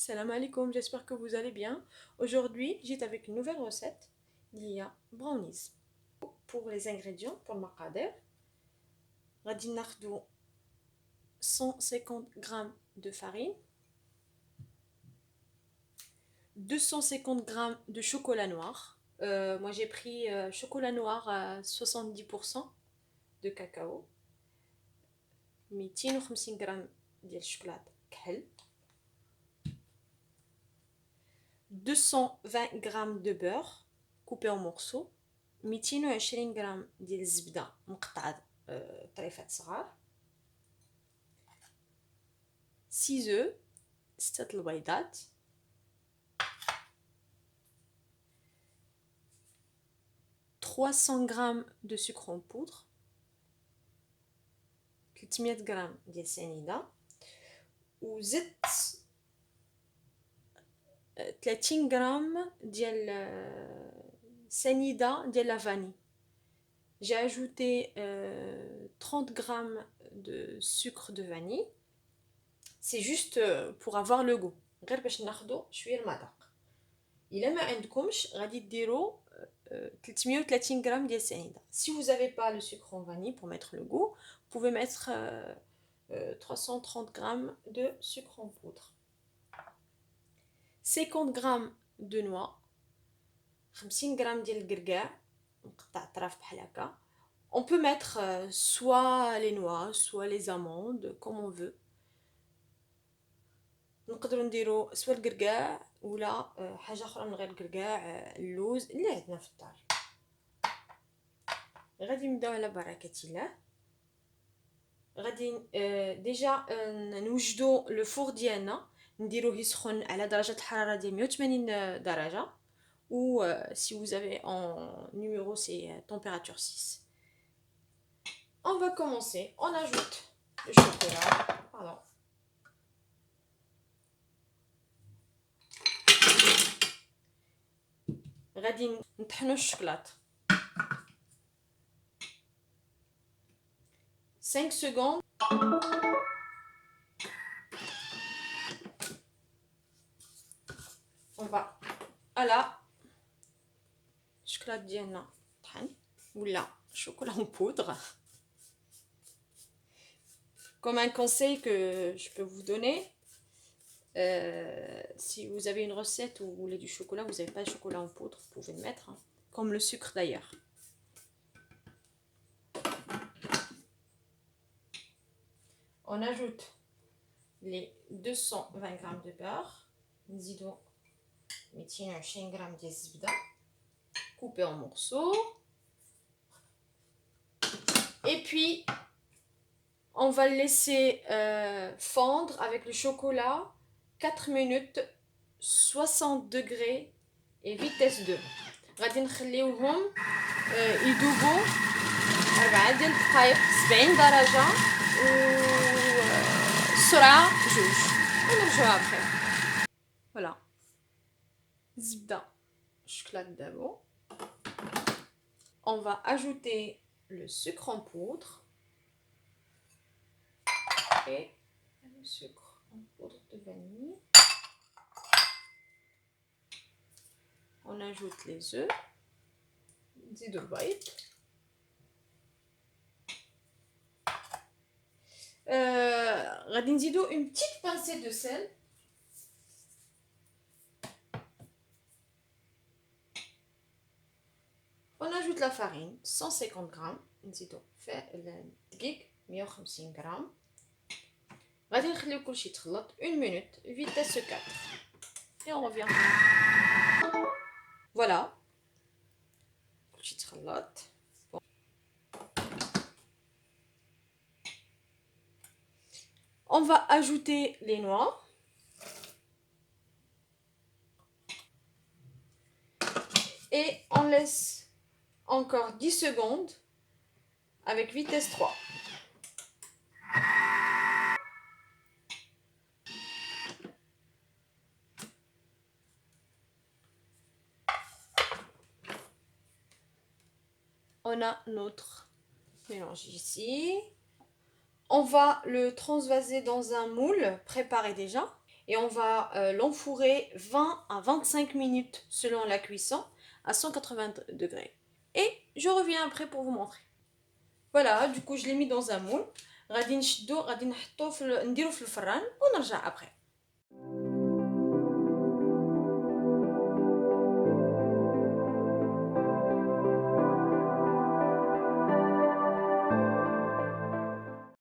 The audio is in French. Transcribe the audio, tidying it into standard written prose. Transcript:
Salam alaikum, j'espère que vous allez bien. Aujourd'hui, j'étais avec une nouvelle recette. Il y a brownies. Pour les ingrédients, pour le maqader, غادي ناخدو 150 g de farine, 250 g de chocolat noir. Moi j'ai pris chocolat noir à 70% de cacao, 250 g ديال الشوكولات كحل, 220 g de beurre coupé en morceaux, 220 g ديال الزبدة مقطعة طريفات صغار, 6 œufs, 6 البيضات, 300 g de sucre en poudre, 300 g ديال السنيدة, وزدت 30 g ديال السنيدة ديال لا فاني. J'ai ajouté 30 g de sucre de vanille. C'est juste pour avoir le goût. غير باش ناخدو شويه المذاق. الا ما عندكمش غادي ديروا 330 g ديال السنيده. Si vous n'avez pas le sucre en vanille pour mettre le goût, vous pouvez mettre 330 g de sucre en poudre. 50 g de noix, 50 g ديال القرقاع مقطع طراف بحال هكا. On peut mettre soit les noix, soit les amandes, comme on veut. نقدروا نديروا سوا القرقاع ولا حاجه اخرى من غير القرقاع, اللوز اللي عندنا في الدار. غادي نبداو على بركه الله. غادي ديجا نوجدوا لو فور ديالنا, نديروه يسخن على درجه الحراره ديال 180 درجه, ou si vous avez en numéro c'est température 6. On va commencer, on ajoute le chocolat. Pardon. غادي نطحنوا الشوكولات 5 secondes. On va à la chocolat ديالنا طحن ولا chocolat en poudre. Comme un conseil que je peux vous donner, si vous avez une recette où vous voulez du chocolat, vous n'avez pas de chocolat en poudre, vous pouvez le mettre, hein, comme le sucre d'ailleurs. On ajoute les 220 g de beurre, نزيدو 220 g ديال الزبدة coupé en morceaux, et puis on va le laisser fondre avec le chocolat 4 minutes 60 degrés et vitesse 2. غادي نخليوهم يذوبوا 4 ديال الدقائق 70 درجة والسرعة 2, ونرجعوا après. Voilà. الزبدة الشوكولات دابو. On va ajouter le sucre en poudre et le sucre en poudre de vanille. On ajoute les œufs, نزيدو البيض, غادي نزيدو une petite pincée de sel. On ajoute la farine 150 g, نزيدو الدقيق 150 g. غادي نخليو كلشي يتخلط 1 minute vitesse 4 et on revient. Voilà, كلشي يتخلط. On va ajouter les noix. Et on laisse encore 10 secondes avec vitesse 3. On a notre mélange ici. On va le transvaser dans un moule préparé déjà. et on va l'enfourrer 20 à 25 minutes selon la cuisson à 180 degrés. Et je reviens après pour vous montrer. Voilà, du coup je l'ai mis dans un moule. غادي نشدو غادي نحطو نديرو في الفران ونرجع après.